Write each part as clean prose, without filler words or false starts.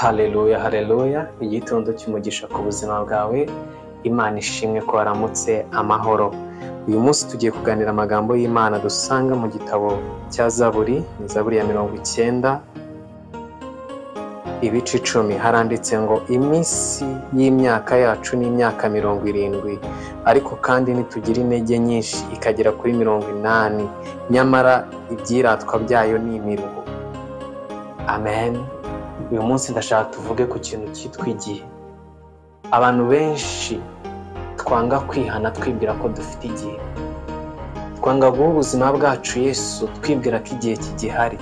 Haleluya, haleluya. Igitondo cy'umugisha ku buzima bwawe. Imana ishimwe ko waramutse amahoro. Uyu munsi tugiye kuganira amagambo y'Imana dusanga mu gitabo cya Zaburi, ni Zaburi ya 90, ibice 10. Haranditse ngo iminsi y'imyaka yacu ni imyaka 70, ariko kandi nitugira intege nyinshi ikagera kuri 80, nyamara ibyiratwa byayo ni imiruho. Amen. Uyu munsi ndashaka tuvuge ku kintu cyitwa igihe. Abantu benshi twanga kwihana twibwira ko dufite igihe. Twanga guha ubuzima bwacu Yesu twibwira ko igihe kigihari.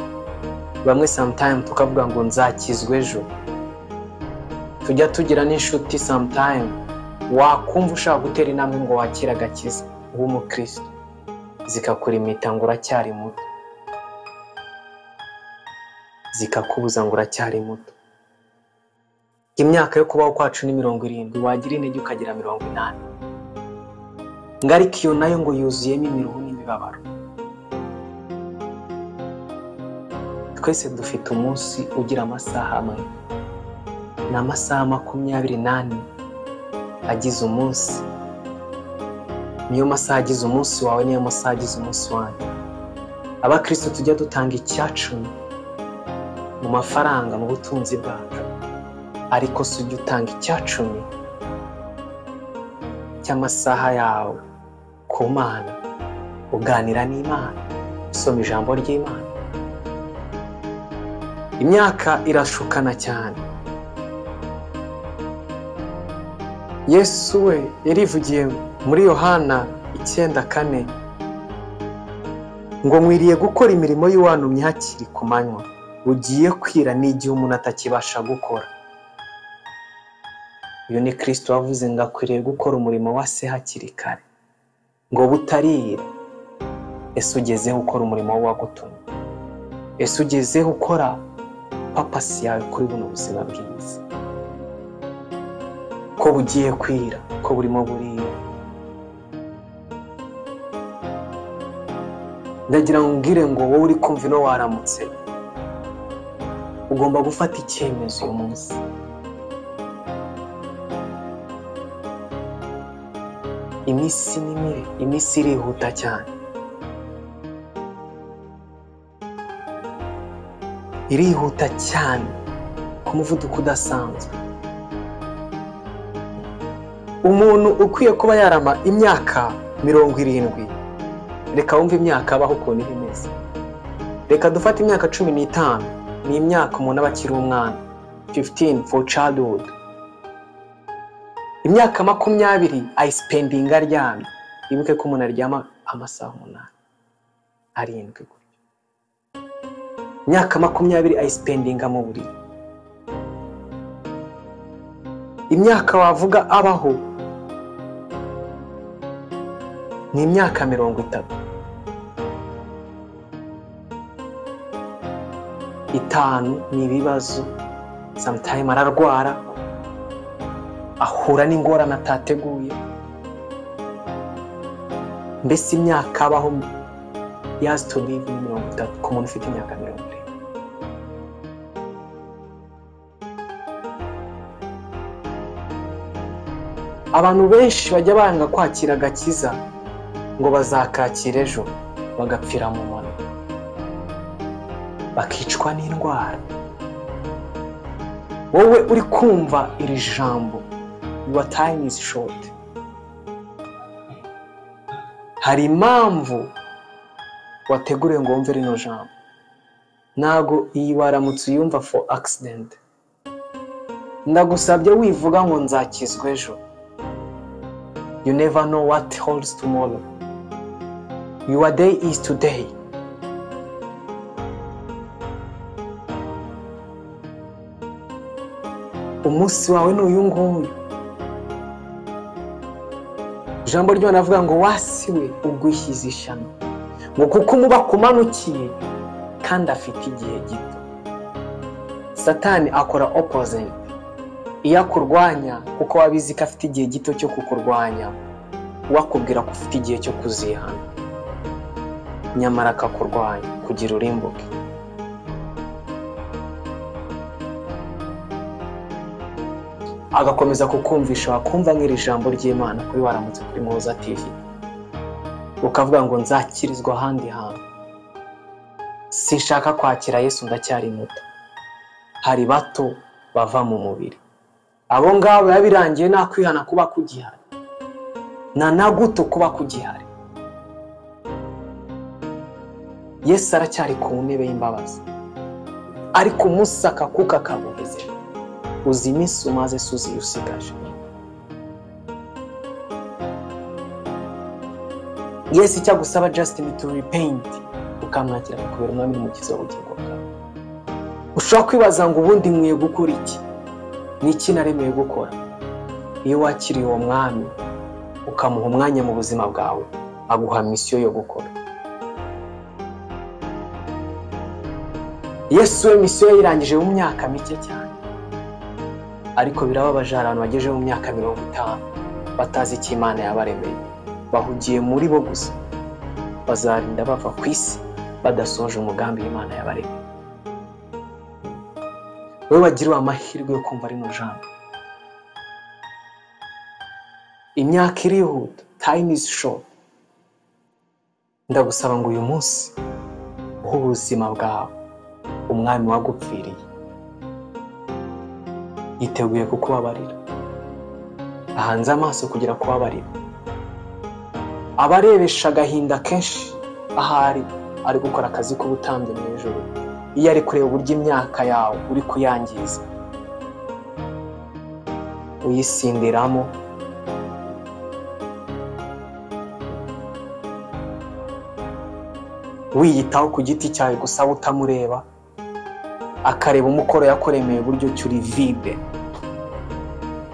Bamwe sometime tukavuga ngo nzakizwe ejo. Tujya tugira n'inshuti sometime wakumva ushaka gutera intambwe ngo wakira agakiza w'umukristo, zikakurimita ngo uracyari muto, zikakubuza ngo uracyari muto. Imyaka yo kubaho kwacu ni 70, wagira intege ukagira 80. Ngariko iyo nayo ngo yuzuyemo imiruho n'imibabaro. Twese dufite umunsi ugira amasaha amwe, n'amasaha 28 agize umunsi. Niyo masaha agize umunsi wawe, niyo masaha agize umunsi wanjye. Abakristo tujya dutanga icyacumi mu mafaranga, mu butunzi bwacu, ariko si ujya utanga icyacumi cy'amasaha yawe ku Mana, uganira n'Imana, usoma ijambo ry'Imana. Imyaka irashukana cyane. Yesu we yarivugiye muri Yohana 9:4 ngo mwiriye gukora imirimo y'uwantumye hakiri ku manywa, ugiye kwira n'igihe umuntu atakibasha gukora. Uyu ni Kristo wavuze ngo akwiriye gukora umurimo wa se hakiri kare, ngo butarira. Ese ugezeho ukora umurimo wagutumye? Ese ugezeho ukora papasi yawe kuri buno buzima bwiza? Ko bugiye kwira, ko burimo burira. Ndagira ngo ngire ngo wowe uri kumva ino waramutse, ugomba gufata icyemezo uyu munsi. Iminsi ni mire, iminsi irihuta cyane. Irihuta cyane ku muvuduko udasanzwe. Umuntu ukwiye kuba yarama imyaka 70, reka wumve imyaka abaho ukuntu imeze. Reka dufate imyaka 15, ni imyaka umuntu aba akiri umwana. 15 for childhood. Imyaka 20 ayispendinga aryamye. Ibuke ko umuntu aryama amasaha 8, 7 gutyo. Imyaka 20 ayispendinga mu buriri. Imyaka wavuga abaho ni imyaka 30. 5 ni ibibazo. Sometime ararwara, ahura n'ingorane atateguye. Mbese imyaka abaho yazi to live ni 30 ku muntu ufite imyaka 70. Abantu benshi bajya banga kwakira agakiza ngo bazakakira ejo, bagapfira mu mano, bakicwa n'indwara. Wowe uri kumva iri jambo, your time is short. Hari impamvu wateguriye ngo wumve rino jambo. Ntago iyi waramutse uyumva for accident. Ndagusabye wivuga ngo nzakizwa ejo. You never know what holds tomorrow. Your day is today. Umunsi wawe ni uyu nguyu. Ijambo ry'Imana avuga ngo wasiwe ugwishyize ishano, ngo kuko umuba kumanukiye kandi afite igihe gito. Satani akora opposite. Iyo akurwanya kuko wabizi ko afite igihe gito cyo kukurwanya, wakubwira ko ufite igihe cyo kuzihana, nyamara akakurwanya kugira urimbuke. agakomeza kukumvisha, wakumva nk'iri jambo ry'Imana kuri Waramutse kuri Muhoza TV, ukavuga ngo nzakirizwa ahandi hantu, sinshaka kwakira Yesu, ndacyari muto. Hari bato bava mu mubiri, abo ngabo yabirangiye nta kwihana kuba kugihari, na guto kuba kugihari. Yesu aracyari ku ntebe y'imbabazi, ariko umunsi akakuka kamuheze, uzi iminsi umaze suzi usigaje. Yesu icyo agusaba just to repent, ukamwakira kubera umwami n'umukiza w'ubugingo bwawe. Ushobora kwibaza ngo ubundi nkwiye gukora iki? Ni iki naremeye gukora? Iyo wakiriye uwo mwami ukamuha umwanya mu buzima bwawe, aguha misiyo yo gukora. Yesu we misiyo yirangije mu myaka mike cyane, ariko birababaje abantu bagejeje mu myaka 50 batazi icyo Imana yabaremeye, bahugiye muri bo gusa, bazarinda bava ku isi badasoje umugambi Imana yabaremeye. Wowe wagiriwe amahirwe yo kumva rino jambo, imyaka irihuta, time is short. Ndagusaba ngo uyu munsi uhe ubuzima bwawe umwami wagupfiriye, yiteguye kukubabarira, ahanze amaso kugira kubabarira, abarebesha agahinda kenshi ahari ari gukora akazi k'ubutambyi mu ijuru, iyo ari kureba uburyo imyaka yawe uri kuyangiza, uyisindiramo, wiyitaho ku giti cyawe gusa utamureba, akareba umukoro yakoremeye uburyo cyuri vide,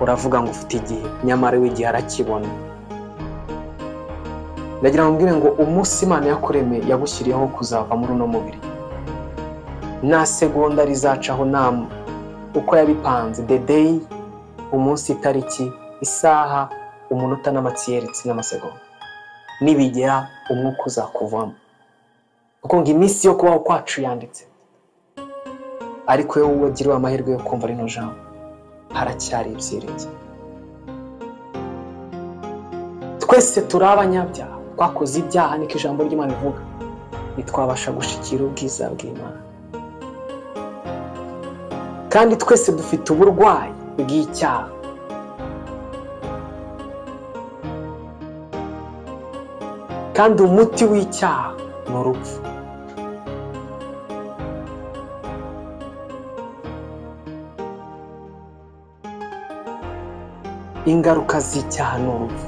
uravuga ngo ufite igihe, nyamara we igihe arakibona. Ndagira ngo mbwire ngo umunsi Imana yakuremeye yagushyiriyeho kuzava muri uno mubiri, nta segonda rizacaho nama uko yabipanze, the day, umunsi, itariki, isaha, umunota n'amatsiyeritsi n'amasegonda, nibigera umwuka uzakuvamo, kuko ngo iminsi yo kubaho kwacu yanditse. Ariko wowe wagiriwe amahirwe yo kumva rino jambo, haracyari ibyiringiro. Twese turi abanyabyaha, twakoze ibyaha, niko ijambo ry'Imana rivuga, ntitwabasha gushikira ubwiza bw'Imana. Kandi twese dufite uburwayi bw'icyaha. Kandi umuti w'icyaha ni urupfu. Ingaruka z'icyaha ni urupfu.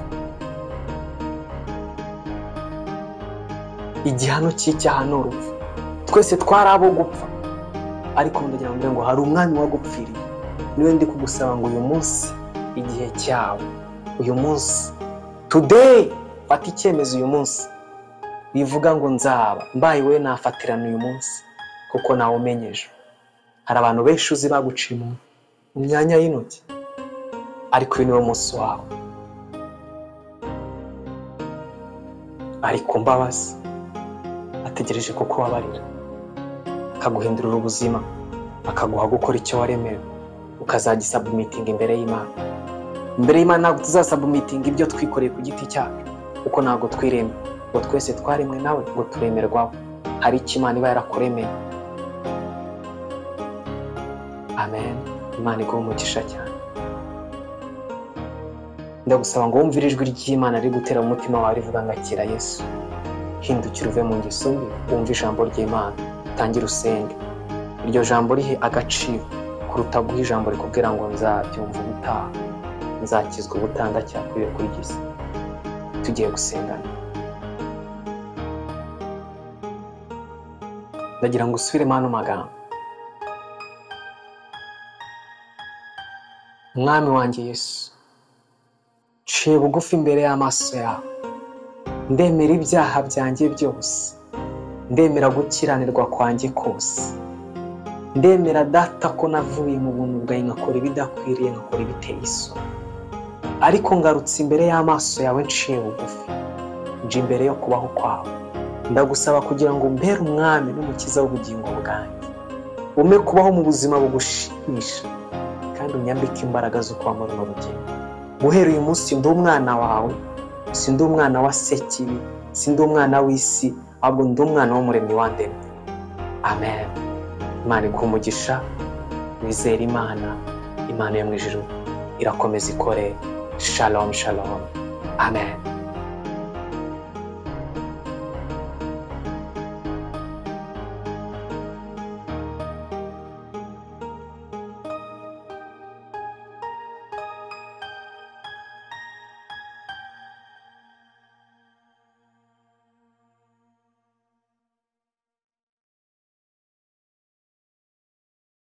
Igihano cy'icyaha ni urupfu. Twese twari abo gupfa, ariko ndagira ngo hari umwami wagupfiriye. Niwe ndi kugusaba ngo uyu munsi igihe cyawe, uyu munsi, today, fata icyemezo uyu munsi, bivuga ngo nzaba mbaye we nafatirana uyu munsi, kuko nawe umenyeje. Hari abantu benshi uzi baguciye mu myanya y'intoki, ariko uyu niwo munsi wawe. Ari ku mbabazi, ategereje kukubabarira, akaguhindurira ubuzima, akaguha gukora icyo waremewe, ukazagisubmitinga imbere y'Imana. Imbere y'Imana ntabwo tuzasubmitinga ibyo twikoreye ku giti cyacu, kuko ntabwo twiremye, ngo twese twaremwe nawe ngo turemerwaho. Hari icyo Imana iba yarakuremeye. Amen. Imana iguhe umugisha cyane. Ndagusaba ngo wumvire ijwi ry'Imana riri gutera mu mutima wawe rivuga ngo akira Yesu. Hindukira uve mu ngeso mbi, wumve ijambo ry'Imana, utangire usenge. Iryo jambo rihe agaciro kuruta guha ijambo rikubwira ngo nzabyumva ubutaha, nzakizwa ubutaha, ndacyakwiye kuri gisi. Tugiye gusengana. Ndagira ngo usubiremo ano magambo. Mwami wanjye Yesu, ciye bugufi imbere y'amaso yawe, ndemera ibyaha byanjye byose, ndemera gukiranirwa kwanjye kose, ndemera data ko navuye mu buntu bwawe nkakora ibidakwiriye, nkakora ibiteye isoni, ariko ngarutse imbere y'amaso yawe nciye bugufi, nje imbere yo kubaho kwawe. Ndagusaba kugira ngo umpere umwami n'umukiza w'ubugingo bwanjye, ume kubaho mu buzima bugushimisha, kandi kandi unyambike imbaraga zo kuba muri runo rugendo. Guhera uyu munsi ndi umwana wawe, si ndi umwana wa sekibi, si ndi umwana w'isi, ahubwo ndi umwana w'umuremyi wandemye. Amen. Imana iguhe umugisha, wizere Imana, Imana yo mu ijuru irakomeza ikore. Shalom shalom. Amen.